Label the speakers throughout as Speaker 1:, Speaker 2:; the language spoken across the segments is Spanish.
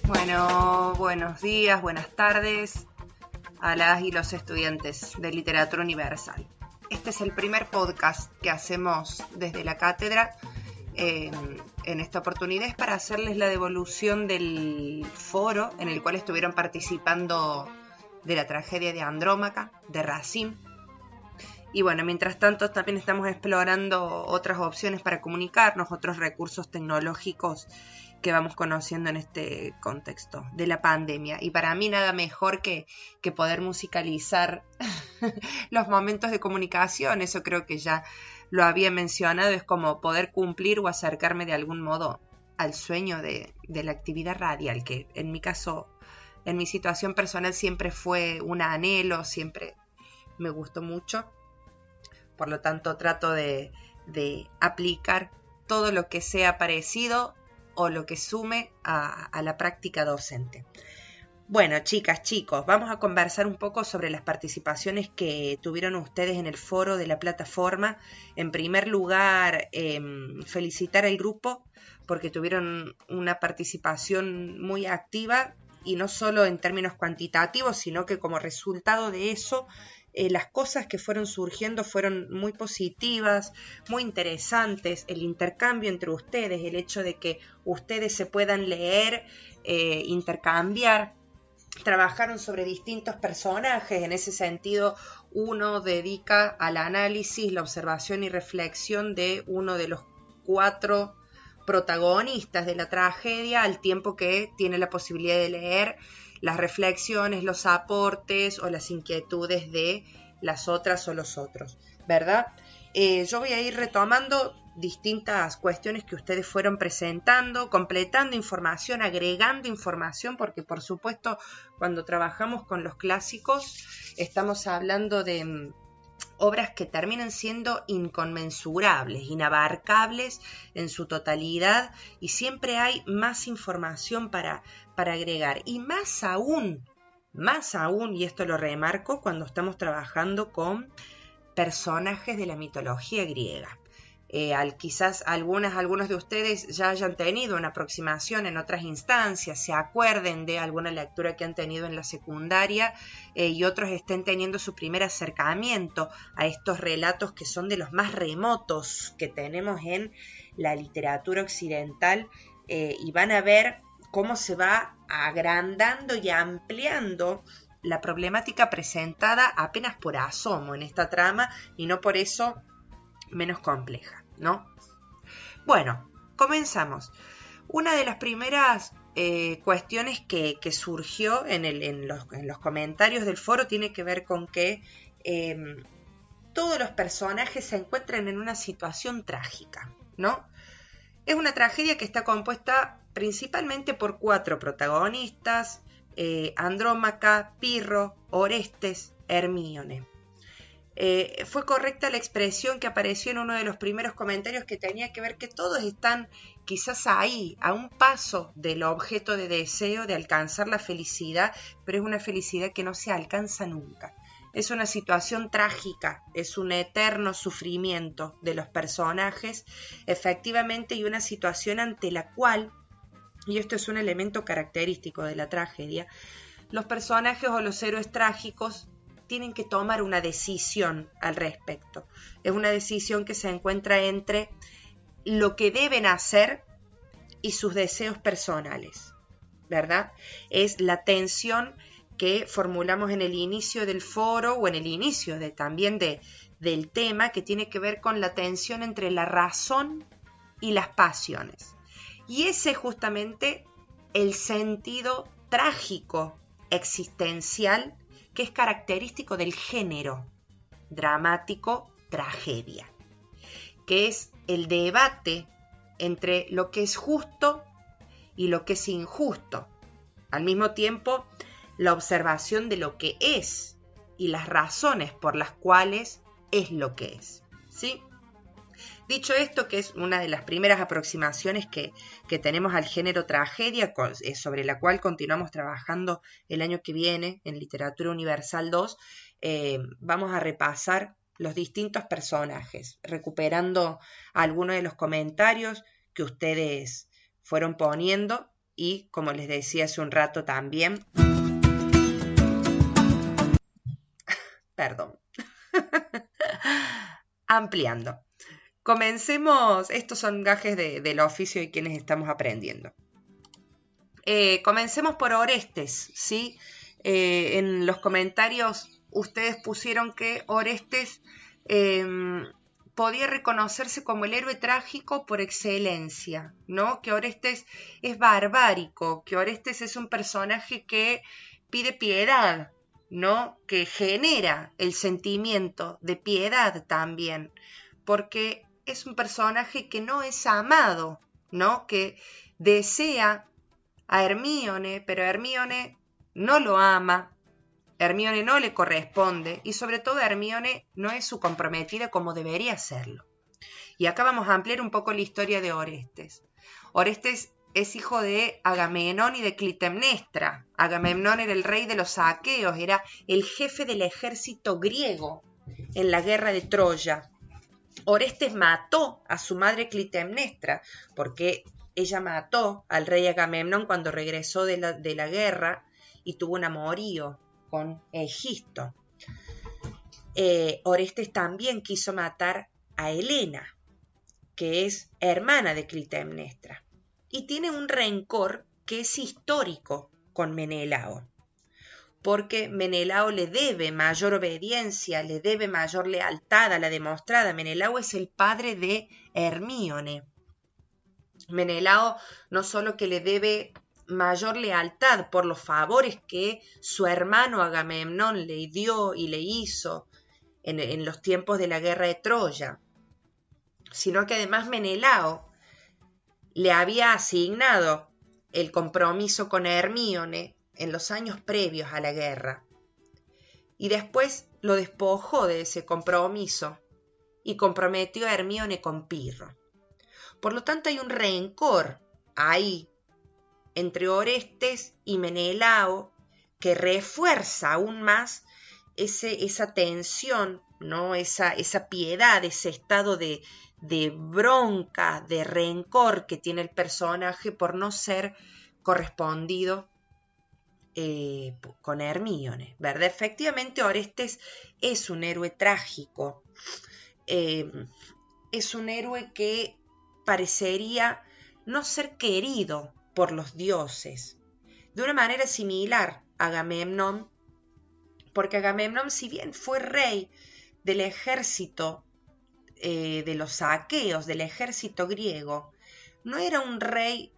Speaker 1: Bueno, buenos días, buenas tardes a las y los estudiantes de Literatura Universal. Este es el primer podcast que hacemos desde la cátedra. En esta oportunidad es para hacerles la devolución del foro en el cual estuvieron participando de la tragedia de Andrómaca, de Racine. Y bueno, mientras tanto también estamos explorando otras opciones para comunicarnos, otros recursos tecnológicos que vamos conociendo en este contexto de la pandemia. Y para mí nada mejor que poder musicalizar los momentos de comunicación. Eso creo que ya lo había mencionado, es como poder cumplir o acercarme de algún modo al sueño de la actividad radial, que en mi caso, en mi situación personal siempre fue un anhelo, siempre me gustó mucho. Por lo tanto, trato de aplicar todo lo que sea parecido o lo que sume a la práctica docente. Bueno, chicas, chicos, vamos a conversar un poco sobre las participaciones que tuvieron ustedes en el foro de la plataforma. En primer lugar, felicitar al grupo porque tuvieron una participación muy activa y no solo en términos cuantitativos, sino que como resultado de eso, las cosas que fueron surgiendo fueron muy positivas, muy interesantes, el intercambio entre ustedes, el hecho de que ustedes se puedan leer, intercambiar, trabajaron sobre distintos personajes. En ese sentido, uno dedica al análisis, la observación y reflexión de uno de los 4 protagonistas de la tragedia, al tiempo que tiene la posibilidad de leer las reflexiones, los aportes o las inquietudes de las otras o los otros, ¿verdad? Yo voy a ir retomando distintas cuestiones que ustedes fueron presentando, completando información, agregando información, porque por supuesto cuando trabajamos con los clásicos estamos hablando de obras que terminan siendo inconmensurables, inabarcables en su totalidad, y siempre hay más información para agregar, y más aún, y esto lo remarco, cuando estamos trabajando con personajes de la mitología griega. Quizás algunos de ustedes ya hayan tenido una aproximación en otras instancias, se acuerden de alguna lectura que han tenido en la secundaria, y otros estén teniendo su primer acercamiento a estos relatos que son de los más remotos que tenemos en la literatura occidental, y van a ver cómo se va agrandando y ampliando la problemática presentada apenas por asomo en esta trama, y no por eso menos compleja, ¿no? Bueno, comenzamos. Una de las primeras cuestiones que surgió en los comentarios del foro tiene que ver con que todos los personajes se encuentran en una situación trágica, ¿no? Es una tragedia que está compuesta principalmente por 4 protagonistas: Andrómaca, Pirro, Orestes, Hermíone. Fue correcta la expresión que apareció en uno de los primeros comentarios, que tenía que ver que todos están quizás ahí, a un paso del objeto de deseo de alcanzar la felicidad, pero es una felicidad que no se alcanza nunca. Es una situación trágica, es un eterno sufrimiento de los personajes, efectivamente, y una situación ante la cual, y esto es un elemento característico de la tragedia, los personajes o los héroes trágicos tienen que tomar una decisión al respecto. Es una decisión que se encuentra entre lo que deben hacer y sus deseos personales, ¿verdad? Es la tensión que formulamos en el inicio del foro, o en el inicio también del tema, que tiene que ver con la tensión entre la razón y las pasiones. Y ese es justamente el sentido trágico existencial que es característico del género dramático tragedia, que es el debate entre lo que es justo y lo que es injusto, al mismo tiempo la observación de lo que es y las razones por las cuales es lo que es, ¿sí? Dicho esto, que es una de las primeras aproximaciones que tenemos al género tragedia, sobre la cual continuamos trabajando el año que viene en Literatura Universal 2, vamos a repasar los distintos personajes, recuperando algunos de los comentarios que ustedes fueron poniendo y, como les decía hace un rato también, perdón, ampliando. Comencemos, estos son gajes del oficio y quienes estamos aprendiendo. Comencemos por Orestes, ¿sí? En los comentarios ustedes pusieron que Orestes podía reconocerse como el héroe trágico por excelencia, ¿no? Que Orestes es barbárico, que Orestes es un personaje que pide piedad, ¿no? Que genera el sentimiento de piedad también, porque es un personaje que no es amado, ¿no? Que desea a Hermíone, pero Hermíone no lo ama, Hermíone no le corresponde y sobre todo Hermíone no es su comprometida como debería serlo. Y acá vamos a ampliar un poco la historia de Orestes. Orestes es hijo de Agamenón y de Clitemnestra. Agamenón era el rey de los aqueos, era el jefe del ejército griego en la guerra de Troya. Orestes mató a su madre Clitemnestra porque ella mató al rey Agamemnón cuando regresó de la guerra y tuvo un amorío con Egisto. Orestes también quiso matar a Helena, que es hermana de Clitemnestra, y tiene un rencor que es histórico con Menelao, porque Menelao le debe mayor obediencia, le debe mayor lealtad a la demostrada. Menelao es el padre de Hermíone. Menelao no solo que le debe mayor lealtad por los favores que su hermano Agamemnón le dio y le hizo en los tiempos de la guerra de Troya, sino que además Menelao le había asignado el compromiso con Hermíone en los años previos a la guerra, y después lo despojó de ese compromiso y comprometió a Hermíone con Pirro. Por lo tanto, hay un rencor ahí entre Orestes y Menelao que refuerza aún más esa tensión, ¿no? Esa piedad, ese estado de bronca, de rencor que tiene el personaje por no ser correspondido con Hermíone, ¿verdad? Efectivamente, Orestes es un héroe trágico, es un héroe que parecería no ser querido por los dioses, de una manera similar a Agamemnón, porque Agamemnón, si bien fue rey del ejército de los aqueos, del ejército griego, no era un rey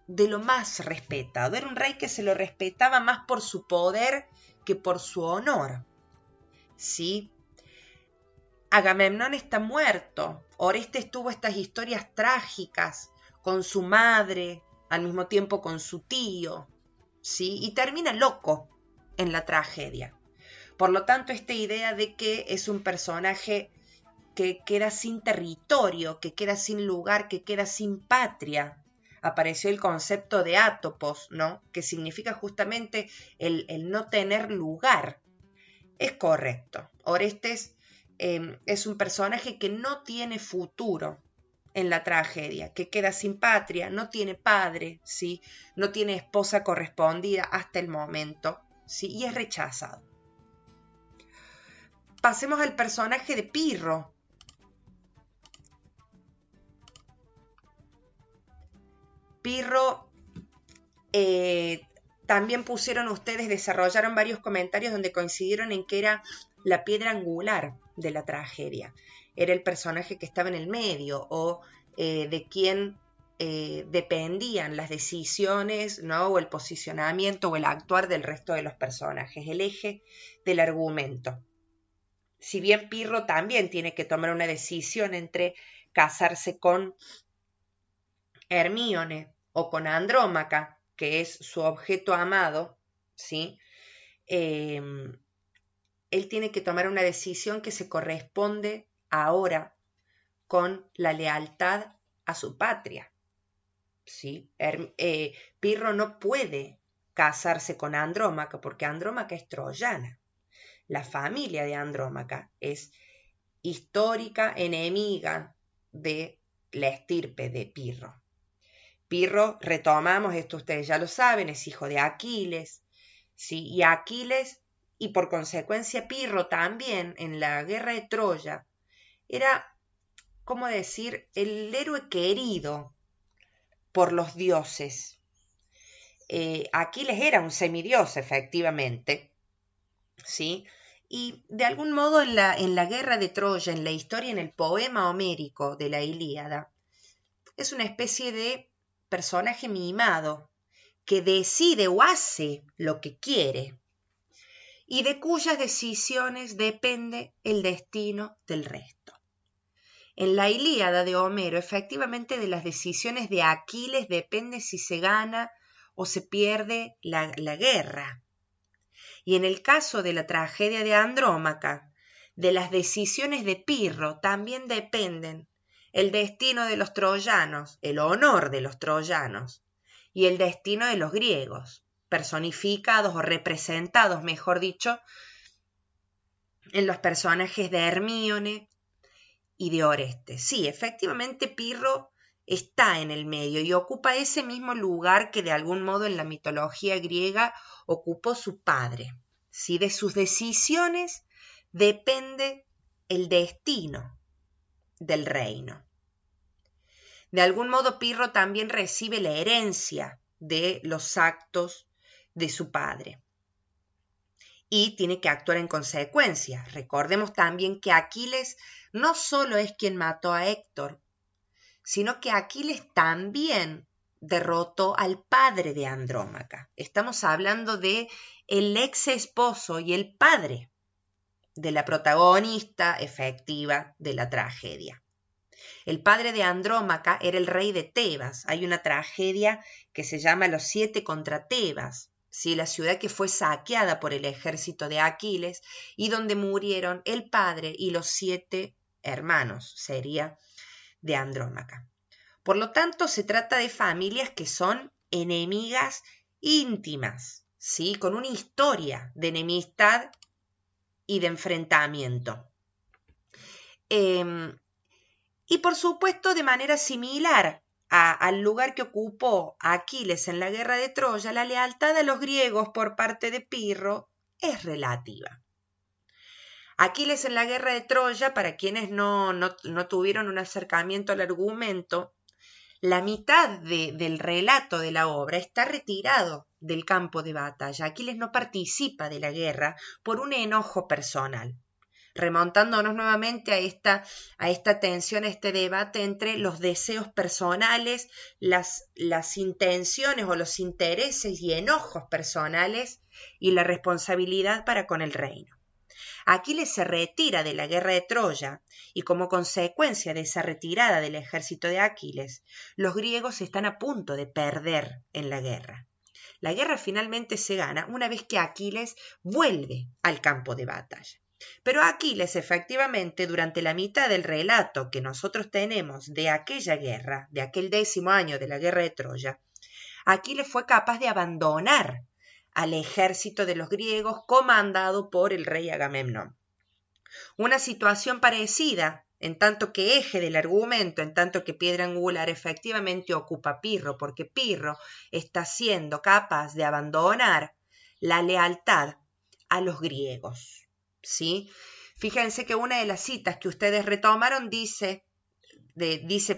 Speaker 1: de lo más respetado, era un rey que se lo respetaba más por su poder que por su honor, ¿sí? Agamemnón está muerto. Orestes tuvo estas historias trágicas con su madre, al mismo tiempo con su tío, ¿sí? Y termina loco en la tragedia. Por lo tanto, esta idea de que es un personaje que queda sin territorio, que queda sin lugar, que queda sin patria. Apareció el concepto de átopos, ¿no? Que significa justamente el no tener lugar. Es correcto. Orestes es un personaje que no tiene futuro en la tragedia, que queda sin patria, no tiene padre, ¿sí? No tiene esposa correspondida hasta el momento, ¿sí? Y es rechazado. Pasemos al personaje de Pirro. Pirro, también pusieron ustedes, desarrollaron varios comentarios donde coincidieron en que era la piedra angular de la tragedia. Era el personaje que estaba en el medio o de quien dependían las decisiones, ¿no? O el posicionamiento o el actuar del resto de los personajes, el eje del argumento. Si bien Pirro también tiene que tomar una decisión entre casarse con Hermíone o con Andrómaca, que es su objeto amado, ¿sí? Él tiene que tomar una decisión que se corresponde ahora con la lealtad a su patria, ¿sí? Pirro no puede casarse con Andrómaca porque Andrómaca es troyana. La familia de Andrómaca es histórica enemiga de la estirpe de Pirro. Pirro, retomamos, esto ustedes ya lo saben, es hijo de Aquiles, ¿sí? Y Aquiles, y por consecuencia Pirro también en la guerra de Troya, era, ¿cómo decir?, el héroe querido por los dioses. Aquiles era un semidios, efectivamente, ¿sí? Y de algún modo en la guerra de Troya, en la historia, en el poema homérico de la Ilíada, es una especie de personaje mimado que decide o hace lo que quiere y de cuyas decisiones depende el destino del resto. En la Ilíada de Homero, efectivamente, de las decisiones de Aquiles depende si se gana o se pierde la guerra. Y en el caso de la tragedia de Andrómaca, de las decisiones de Pirro también dependen el destino de los troyanos, el honor de los troyanos y el destino de los griegos, personificados o representados, mejor dicho, en los personajes de Hermíone y de Orestes. Sí, efectivamente Pirro está en el medio y ocupa ese mismo lugar que de algún modo en la mitología griega ocupó su padre. ¿Sí? De sus decisiones depende el destino del reino. De algún modo Pirro también recibe la herencia de los actos de su padre y tiene que actuar en consecuencia. Recordemos también que Aquiles no solo es quien mató a Héctor, sino que Aquiles también derrotó al padre de Andrómaca. Estamos hablando de el ex esposo y el padre de la protagonista efectiva de la tragedia. El padre de Andrómaca era el rey de Tebas. Hay una tragedia que se llama Los 7 contra Tebas, ¿sí? La ciudad que fue saqueada por el ejército de Aquiles y donde murieron el padre y los 7 hermanos, sería de Andrómaca. Por lo tanto, se trata de familias que son enemigas íntimas, ¿sí? Con una historia de enemistad y de enfrentamiento. Y por supuesto, de manera similar al lugar que ocupó Aquiles en la guerra de Troya, la lealtad a los griegos por parte de Pirro es relativa. Aquiles en la guerra de Troya, para quienes no tuvieron un acercamiento al argumento, la mitad del relato de la obra está retirado del campo de batalla. Aquiles no participa de la guerra por un enojo personal. Remontándonos nuevamente a esta tensión, a este debate entre los deseos personales, las intenciones o los intereses y enojos personales y la responsabilidad para con el reino. Aquiles se retira de la guerra de Troya y como consecuencia de esa retirada del ejército de Aquiles, los griegos están a punto de perder en la guerra. La guerra finalmente se gana una vez que Aquiles vuelve al campo de batalla. Pero Aquiles, efectivamente, durante la mitad del relato que nosotros tenemos de aquella guerra, de aquel 10º año de la guerra de Troya, Aquiles fue capaz de abandonar al ejército de los griegos comandado por el rey Agamemnón. Una situación parecida, en tanto que eje del argumento, en tanto que piedra angular, efectivamente ocupa Pirro, porque Pirro está siendo capaz de abandonar la lealtad a los griegos. ¿Sí? Fíjense que una de las citas que ustedes retomaron dice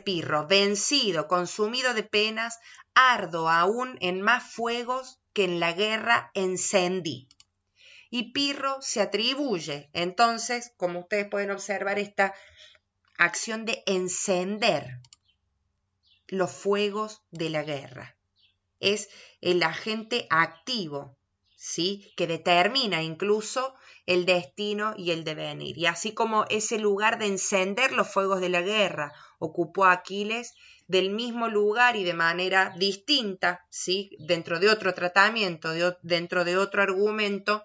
Speaker 1: Pirro, vencido, consumido de penas, ardo aún en más fuegos que en la guerra encendí. Y Pirro se atribuye, entonces, como ustedes pueden observar, esta acción de encender los fuegos de la guerra. Es el agente activo, ¿sí? Que determina incluso el destino y el devenir. Y así como ese lugar de encender los fuegos de la guerra ocupó a Aquiles, del mismo lugar y de manera distinta, ¿sí? Dentro de otro tratamiento, dentro de otro argumento,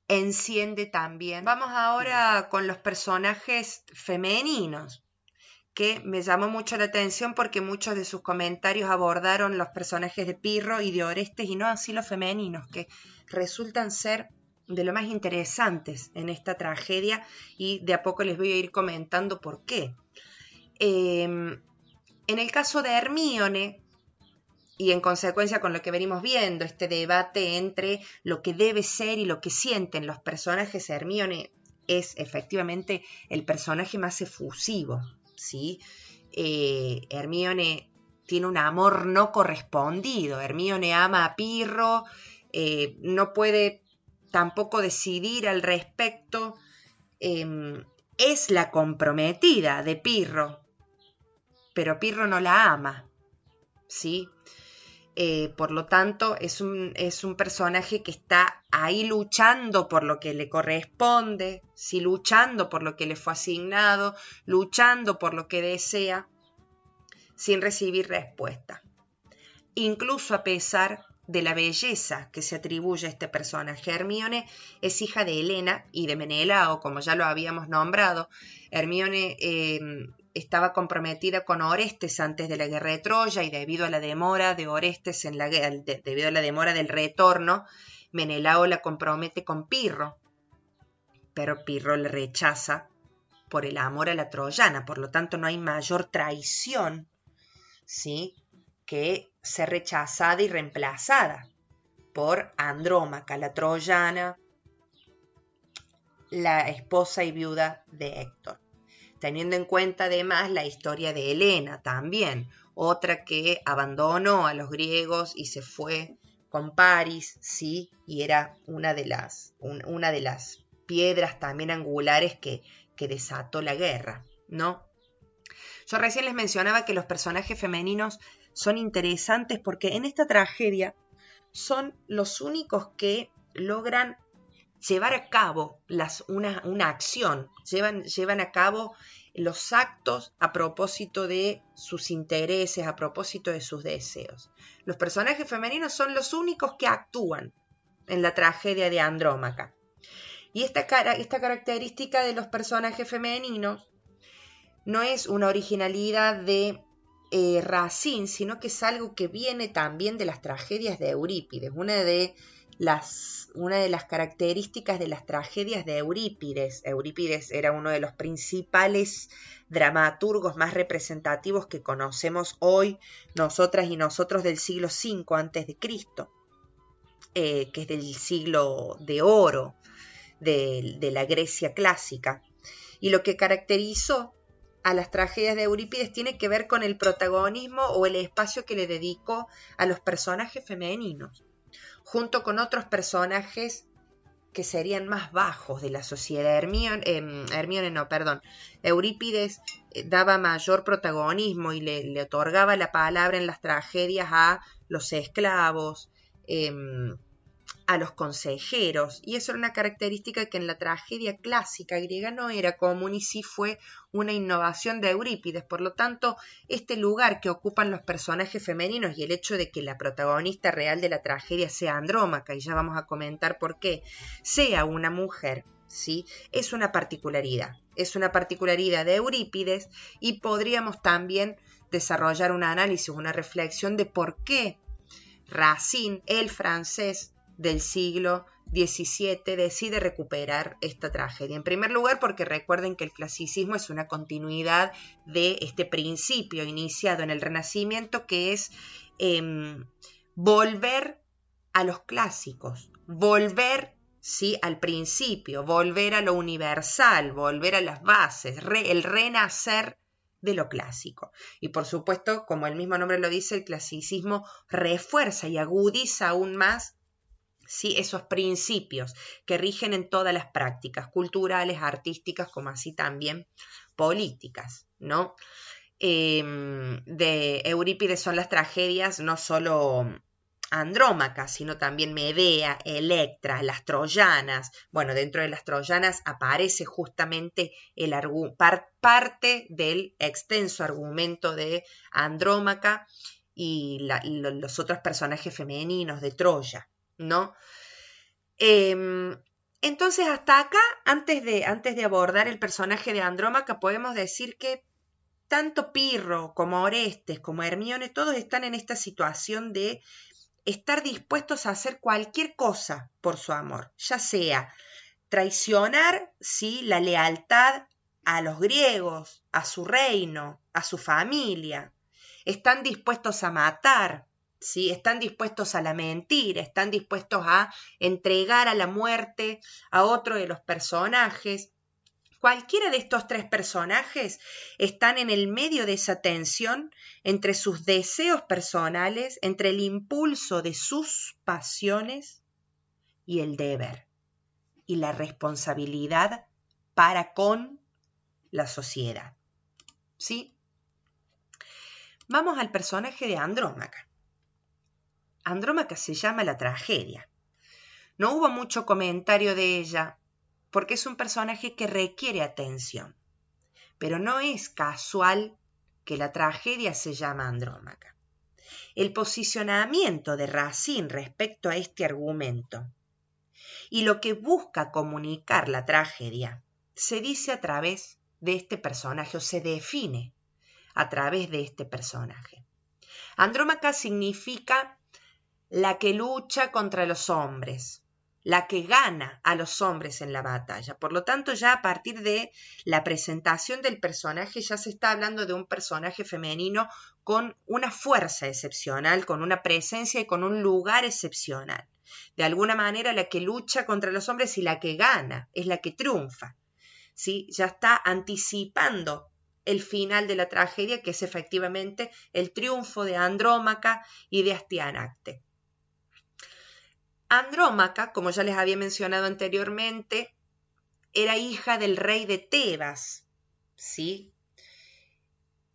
Speaker 1: enciende también. Vamos ahora con los personajes femeninos, que me llamó mucho la atención porque muchos de sus comentarios abordaron los personajes de Pirro y de Orestes y no así los femeninos, que resultan ser de lo más interesantes en esta tragedia y de a poco les voy a ir comentando por qué. En el caso de Hermíone, y en consecuencia con lo que venimos viendo, este debate entre lo que debe ser y lo que sienten los personajes, Hermione es efectivamente el personaje más efusivo, ¿sí? Hermione tiene un amor no correspondido, Hermione ama a Pirro, no puede tampoco decidir al respecto, es la comprometida de Pirro, pero Pirro no la ama, ¿sí? Por lo tanto, es un personaje que está ahí luchando por lo que le corresponde, ¿sí? Luchando por lo que le fue asignado, luchando por lo que desea, sin recibir respuesta. Incluso a pesar de la belleza que se atribuye a este personaje. Hermione es hija de Helena y de Menelao, como ya lo habíamos nombrado. Hermione estaba comprometida con Orestes antes de la guerra de Troya y debido a la demora de Orestes debido a la demora del retorno, Menelao la compromete con Pirro, pero Pirro le rechaza por el amor a la troyana. Por lo tanto, no hay mayor traición, ¿sí?, que ser rechazada y reemplazada por Andrómaca, la troyana, la esposa y viuda de Héctor. Teniendo en cuenta además la historia de Helena también, otra que abandonó a los griegos y se fue con Paris, ¿sí? Y era una de las piedras también angulares que desató la guerra, ¿no? Yo recién les mencionaba que los personajes femeninos son interesantes porque en esta tragedia son los únicos que logran llevar a cabo una acción, llevan a cabo los actos a propósito de sus intereses, a propósito de sus deseos. Los personajes femeninos son los únicos que actúan en la tragedia de Andrómaca. Y esta característica de los personajes femeninos no es una originalidad de Racine, sino que es algo que viene también de las tragedias de Eurípides. Una de las características de las tragedias de Eurípides era uno de los principales dramaturgos más representativos que conocemos hoy, nosotras y nosotros, del siglo V a.C., que es del siglo de oro de la Grecia clásica. Y lo que caracterizó a las tragedias de Eurípides tiene que ver con el protagonismo o el espacio que le dedicó a los personajes femeninos, junto con otros personajes que serían más bajos de la sociedad. Eurípides daba mayor protagonismo y le otorgaba la palabra en las tragedias a los esclavos, a los consejeros, y eso era una característica que en la tragedia clásica griega no era común y sí fue una innovación de Eurípides. Por lo tanto, este lugar que ocupan los personajes femeninos y el hecho de que la protagonista real de la tragedia sea Andrómaca, y ya vamos a comentar por qué, sea una mujer, ¿sí?, es una particularidad de Eurípides, y podríamos también desarrollar un análisis, una reflexión de por qué Racine, el francés del siglo XVII, decide recuperar esta tragedia. En primer lugar, porque recuerden que el clasicismo es una continuidad de este principio iniciado en el Renacimiento, que es volver a los clásicos, volver, ¿sí?, al principio, volver a lo universal, volver a las bases, el renacer de lo clásico. Y por supuesto, como el mismo nombre lo dice, el clasicismo refuerza y agudiza aún más, ¿sí?, esos principios que rigen en todas las prácticas culturales, artísticas, como así también políticas, ¿no? De Eurípides son las tragedias no solo Andrómaca, sino también Medea, Electra, las troyanas. Bueno, dentro de las troyanas aparece justamente parte del extenso argumento de Andrómaca y los otros personajes femeninos de Troya, ¿no? Entonces, hasta acá, antes de abordar el personaje de Andrómaca, podemos decir que tanto Pirro como Orestes como Hermione, todos están en esta situación de estar dispuestos a hacer cualquier cosa por su amor, ya sea traicionar, ¿sí?, la lealtad a los griegos, a su reino, a su familia. Están dispuestos a matar ¿sí? Están dispuestos a la mentira, están dispuestos a entregar a la muerte a otro de los personajes. Cualquiera de estos tres personajes están en el medio de esa tensión entre sus deseos personales, entre el impulso de sus pasiones y el deber y la responsabilidad para con la sociedad. ¿Sí? Vamos al personaje de Andrómaca. Andrómaca se llama la tragedia. No hubo mucho comentario de ella porque es un personaje que requiere atención, pero no es casual que la tragedia se llama Andrómaca. El posicionamiento de Racine respecto a este argumento y lo que busca comunicar la tragedia se dice a través de este personaje o se define a través de este personaje. Andrómaca significa la que lucha contra los hombres, la que gana a los hombres en la batalla. Por lo tanto, ya a partir de la presentación del personaje ya se está hablando de un personaje femenino con una fuerza excepcional, con una presencia y con un lugar excepcional. De alguna manera, la que lucha contra los hombres y la que gana, es la que triunfa. ¿Sí? Ya está anticipando el final de la tragedia, que es efectivamente el triunfo de Andrómaca y de Astianacte. Andrómaca, como ya les había mencionado anteriormente, era hija del rey de Tebas, ¿sí?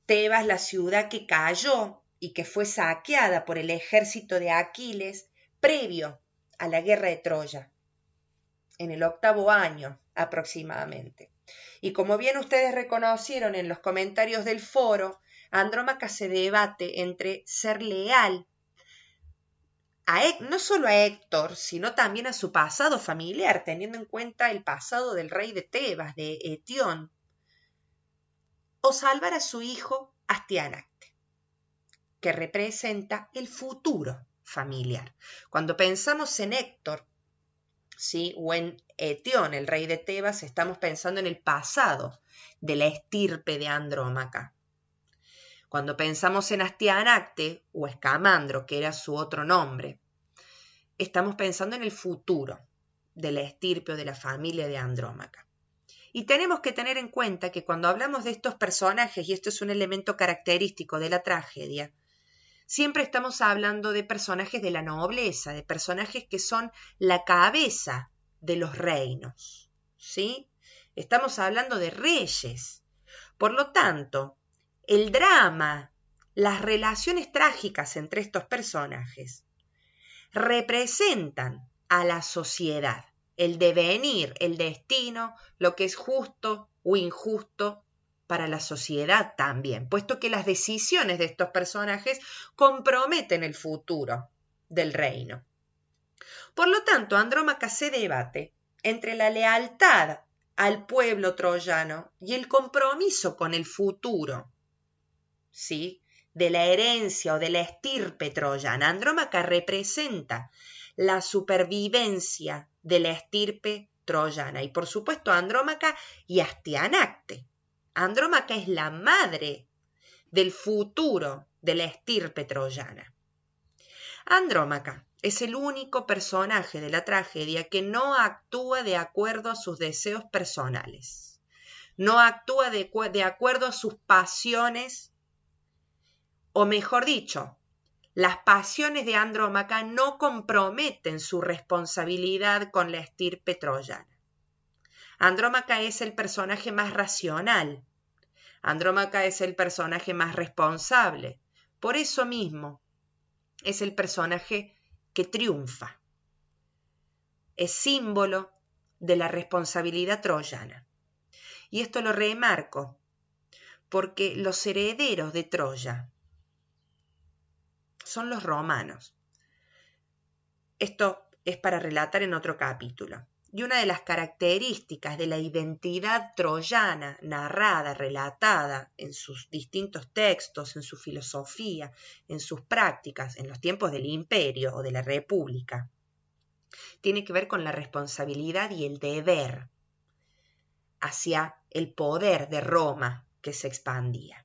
Speaker 1: Tebas, la ciudad que cayó y que fue saqueada por el ejército de Aquiles previo a la guerra de Troya, en el 8º año aproximadamente. Y como bien ustedes reconocieron en los comentarios del foro, Andrómaca se debate entre ser leal no solo a Héctor, sino también a su pasado familiar, teniendo en cuenta el pasado del rey de Tebas, de Etión, o salvar a su hijo Astianacte, que representa el futuro familiar. Cuando pensamos en Héctor, ¿sí? O en Etión, el rey de Tebas, estamos pensando en el pasado de la estirpe de Andrómaca. Cuando pensamos en Astianacte o Escamandro, que era su otro nombre, estamos pensando en el futuro de la estirpe o de la familia de Andrómaca. Y tenemos que tener en cuenta que cuando hablamos de estos personajes, y esto es un elemento característico de la tragedia, siempre estamos hablando de personajes de la nobleza, de personajes que son la cabeza de los reinos, ¿sí? Estamos hablando de reyes. Por lo tanto, el drama, las relaciones trágicas entre estos personajes representan a la sociedad, el devenir, el destino, lo que es justo o injusto para la sociedad también, puesto que las decisiones de estos personajes comprometen el futuro del reino. Por lo tanto, Andrómaca se debate entre la lealtad al pueblo troyano y el compromiso con el futuro, ¿sí?, de la herencia o de la estirpe troyana. Andrómaca representa la supervivencia de la estirpe troyana y por supuesto Andrómaca y Astianacte. Andrómaca es la madre del futuro de la estirpe troyana. Andrómaca es el único personaje de la tragedia que no actúa de acuerdo a sus deseos personales, no actúa de acuerdo a sus pasiones, o mejor dicho, las pasiones de Andrómaca no comprometen su responsabilidad con la estirpe troyana. Andrómaca es el personaje más racional. Andrómaca es el personaje más responsable. Por eso mismo, es el personaje que triunfa. Es símbolo de la responsabilidad troyana. Y esto lo remarco porque los herederos de Troya son los romanos. Esto es para relatar en otro capítulo. Y una de las características de la identidad troyana narrada, relatada en sus distintos textos, en su filosofía, en sus prácticas, en los tiempos del imperio o de la república, tiene que ver con la responsabilidad y el deber hacia el poder de Roma que se expandía.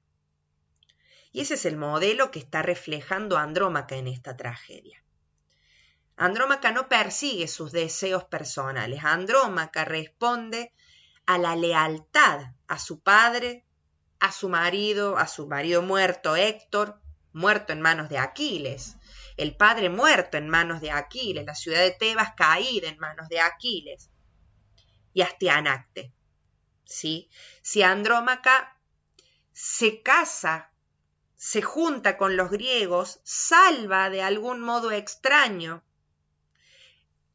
Speaker 1: Y ese es el modelo que está reflejando Andrómaca en esta tragedia. Andrómaca no persigue sus deseos personales. Andrómaca responde a la lealtad a su padre, a su marido muerto Héctor, muerto en manos de Aquiles, el padre muerto en manos de Aquiles, la ciudad de Tebas caída en manos de Aquiles, y Astianacte. ¿Sí? Si Andrómaca se casa, se junta con los griegos, salva de algún modo extraño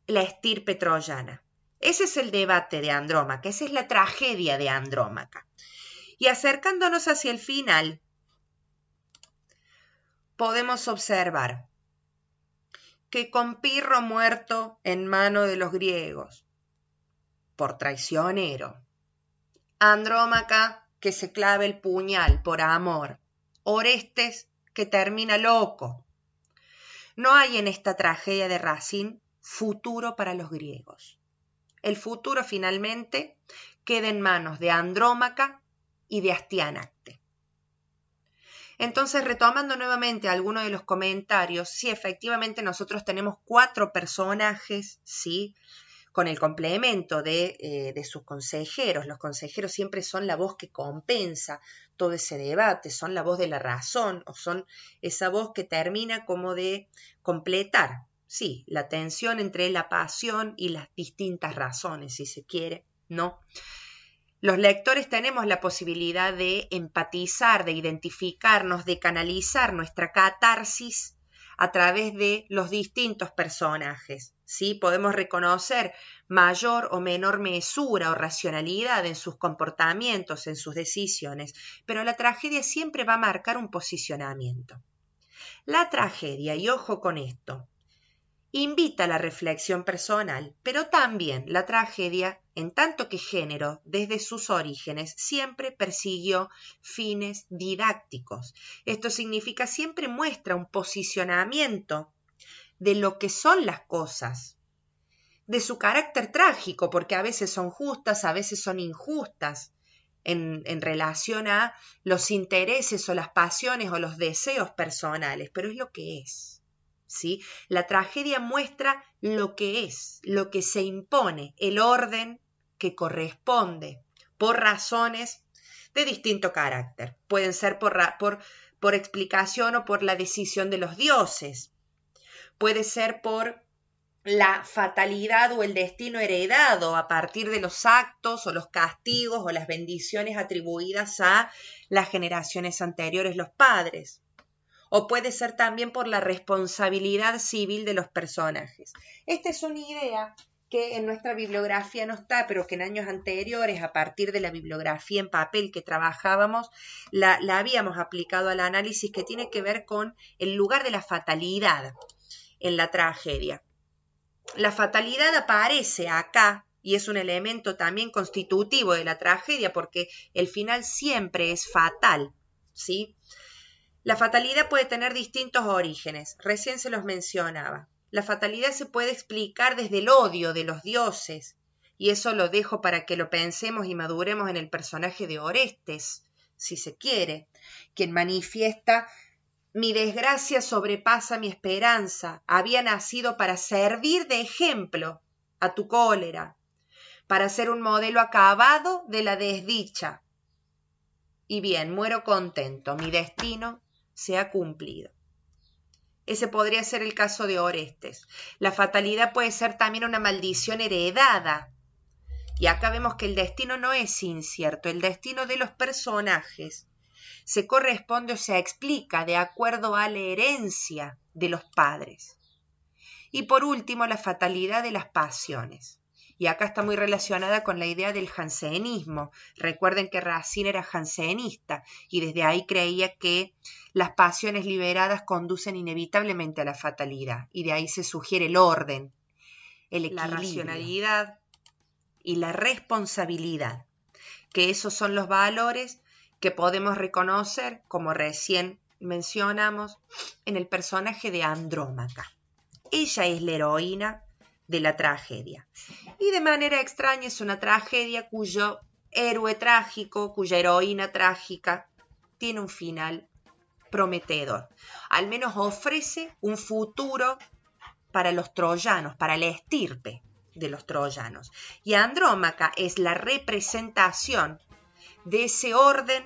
Speaker 1: la estirpe troyana. Ese es el debate de Andrómaca, esa es la tragedia de Andrómaca. Y acercándonos hacia el final, podemos observar que con Pirro muerto en mano de los griegos, por traicionero, Andrómaca que se clave el puñal por amor, Orestes que termina loco. No hay en esta tragedia de Racine futuro para los griegos. El futuro finalmente queda en manos de Andrómaca y de Astianacte. Entonces, retomando nuevamente algunos de los comentarios, sí, efectivamente nosotros tenemos 4 personajes, ¿sí?, con el complemento de sus consejeros. Los consejeros siempre son la voz que compensa todo ese debate, son la voz de la razón, o son esa voz que termina como de completar, sí, la tensión entre la pasión y las distintas razones, si se quiere, ¿no? Los lectores tenemos la posibilidad de empatizar, de identificarnos, de canalizar nuestra catarsis a través de los distintos personajes, ¿sí? Podemos reconocer mayor o menor mesura o racionalidad en sus comportamientos, en sus decisiones, pero la tragedia siempre va a marcar un posicionamiento. La tragedia, y ojo con esto, invita a la reflexión personal, pero también la tragedia, en tanto que género, desde sus orígenes, siempre persiguió fines didácticos. Esto significa siempre muestra un posicionamiento de lo que son las cosas, de su carácter trágico, porque a veces son justas, a veces son injustas, en relación a los intereses o las pasiones o los deseos personales, pero es lo que es. ¿Sí? La tragedia muestra lo que es, lo que se impone, el orden que corresponde por razones de distinto carácter. Pueden ser por explicación o por la decisión de los dioses. Puede ser por la fatalidad o el destino heredado a partir de los actos o los castigos o las bendiciones atribuidas a las generaciones anteriores, los padres. O puede ser también por la responsabilidad civil de los personajes. Esta es una idea que en nuestra bibliografía no está, pero que en años anteriores, a partir de la bibliografía en papel que trabajábamos, la habíamos aplicado al análisis, que tiene que ver con el lugar de la fatalidad en la tragedia. La fatalidad aparece acá y es un elemento también constitutivo de la tragedia, porque el final siempre es fatal, ¿sí? La fatalidad puede tener distintos orígenes, recién se los mencionaba. La fatalidad se puede explicar desde el odio de los dioses, y eso lo dejo para que lo pensemos y maduremos en el personaje de Orestes, si se quiere, quien manifiesta: mi desgracia sobrepasa mi esperanza, había nacido para servir de ejemplo a tu cólera, para ser un modelo acabado de la desdicha. Y bien, muero contento, mi destino se ha cumplido. Ese podría ser el caso de Orestes. La fatalidad puede ser también una maldición heredada. Y acá vemos que el destino no es incierto. El destino de los personajes se corresponde o se explica de acuerdo a la herencia de los padres. Y por último, la fatalidad de las pasiones. Y acá está muy relacionada con la idea del jansenismo. Recuerden que Racine era jansenista y desde ahí creía que las pasiones liberadas conducen inevitablemente a la fatalidad. Y de ahí se sugiere el orden, el equilibrio, la racionalidad y la responsabilidad. Que esos son los valores que podemos reconocer, como recién mencionamos, en el personaje de Andrómaca. Ella es la heroína de la tragedia. Y de manera extraña es una tragedia cuyo héroe trágico, cuya heroína trágica tiene un final prometedor. Al menos ofrece un futuro para los troyanos, para la estirpe de los troyanos. Y Andrómaca es la representación de ese orden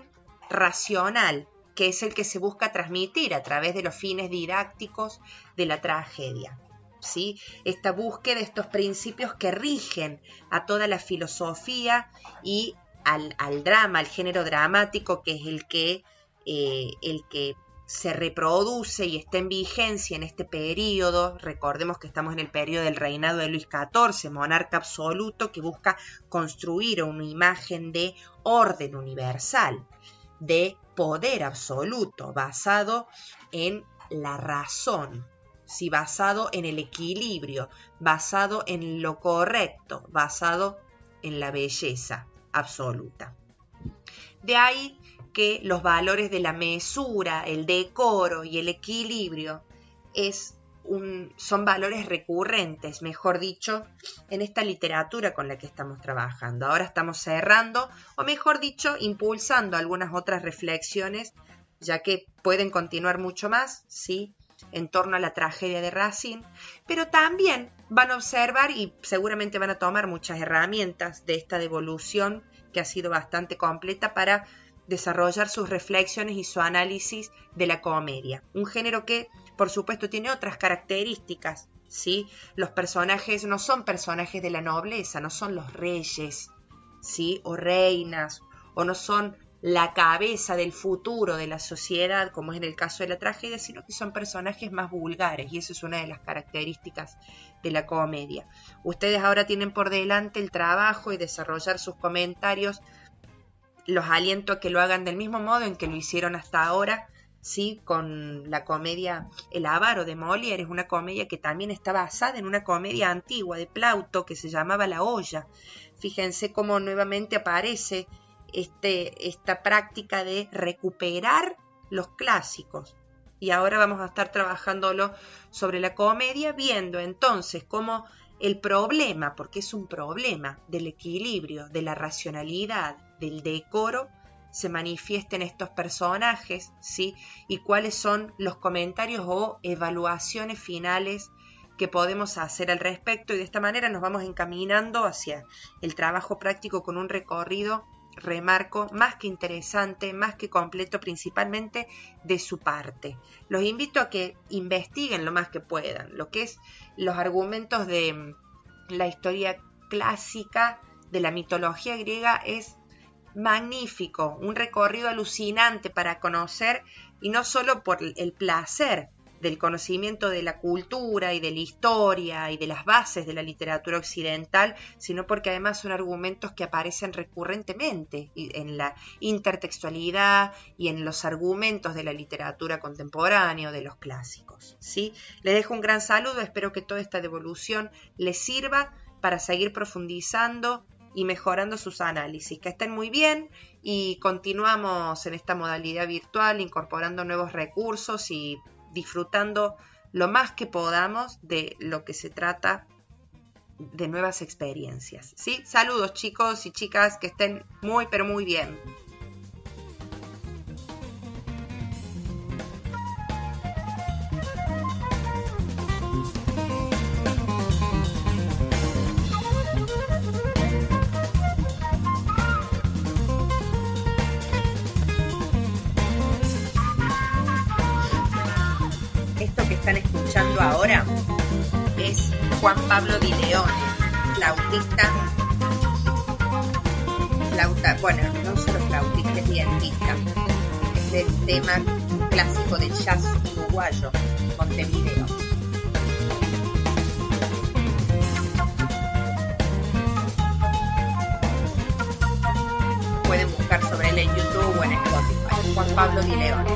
Speaker 1: racional que es el que se busca transmitir a través de los fines didácticos de la tragedia. ¿Sí? Esta búsqueda de estos principios que rigen a toda la filosofía y al drama, al género dramático, que es el que se reproduce y está en vigencia en este periodo. Recordemos que estamos en el periodo del reinado de Luis XIV, monarca absoluto que busca construir una imagen de orden universal, de poder absoluto, basado en la razón, ¿sí? Basado en el equilibrio, basado en lo correcto, basado en la belleza absoluta. De ahí que los valores de la mesura, el decoro y el equilibrio son valores recurrentes, mejor dicho, en esta literatura con la que estamos trabajando. Ahora estamos cerrando, o mejor dicho, impulsando algunas otras reflexiones, ya que pueden continuar mucho más, ¿sí?, en torno a la tragedia de Racine, pero también van a observar y seguramente van a tomar muchas herramientas de esta devolución que ha sido bastante completa para desarrollar sus reflexiones y su análisis de la comedia. Un género que, por supuesto, tiene otras características, ¿sí? Los personajes no son personajes de la nobleza, no son los reyes, ¿sí?, o reinas, o no son la cabeza del futuro de la sociedad, como es en el caso de la tragedia, sino que son personajes más vulgares, y eso es una de las características de la comedia. Ustedes ahora tienen por delante el trabajo y desarrollar sus comentarios. Los aliento a que lo hagan del mismo modo en que lo hicieron hasta ahora, ¿sí?, con la comedia El avaro de Molière. Es una comedia que también está basada en una comedia antigua de Plauto que se llamaba La olla. Fíjense cómo nuevamente aparece esta práctica de recuperar los clásicos. Y ahora vamos a estar trabajándolo sobre la comedia, viendo entonces cómo el problema, porque es un problema del equilibrio, de la racionalidad, del decoro, se manifiesta en estos personajes, ¿sí?, y cuáles son los comentarios o evaluaciones finales que podemos hacer al respecto. Y de esta manera nos vamos encaminando hacia el trabajo práctico con un recorrido, remarco, más que interesante, más que completo, principalmente de su parte. Los invito a que investiguen lo más que puedan lo que es los argumentos de la historia clásica de la mitología griega. Es magnífico, un recorrido alucinante para conocer, y no solo por el placer del conocimiento de la cultura y de la historia y de las bases de la literatura occidental, sino porque además son argumentos que aparecen recurrentemente en la intertextualidad y en los argumentos de la literatura contemporánea o de los clásicos, ¿sí? Les dejo un gran saludo, espero que toda esta devolución les sirva para seguir profundizando y mejorando sus análisis. Que estén muy bien, y continuamos en esta modalidad virtual, incorporando nuevos recursos y disfrutando lo más que podamos de lo que se trata de nuevas experiencias, ¿sí? Saludos, chicos y chicas, que estén muy pero muy bien. Esto que están escuchando ahora es Juan Pablo Di Leone, flautista, bueno, no solo flautista, es violista. Es el tema clásico del jazz uruguayo, Montevideo. Pueden buscar sobre él en YouTube o en Spotify. Juan Pablo Di Leone.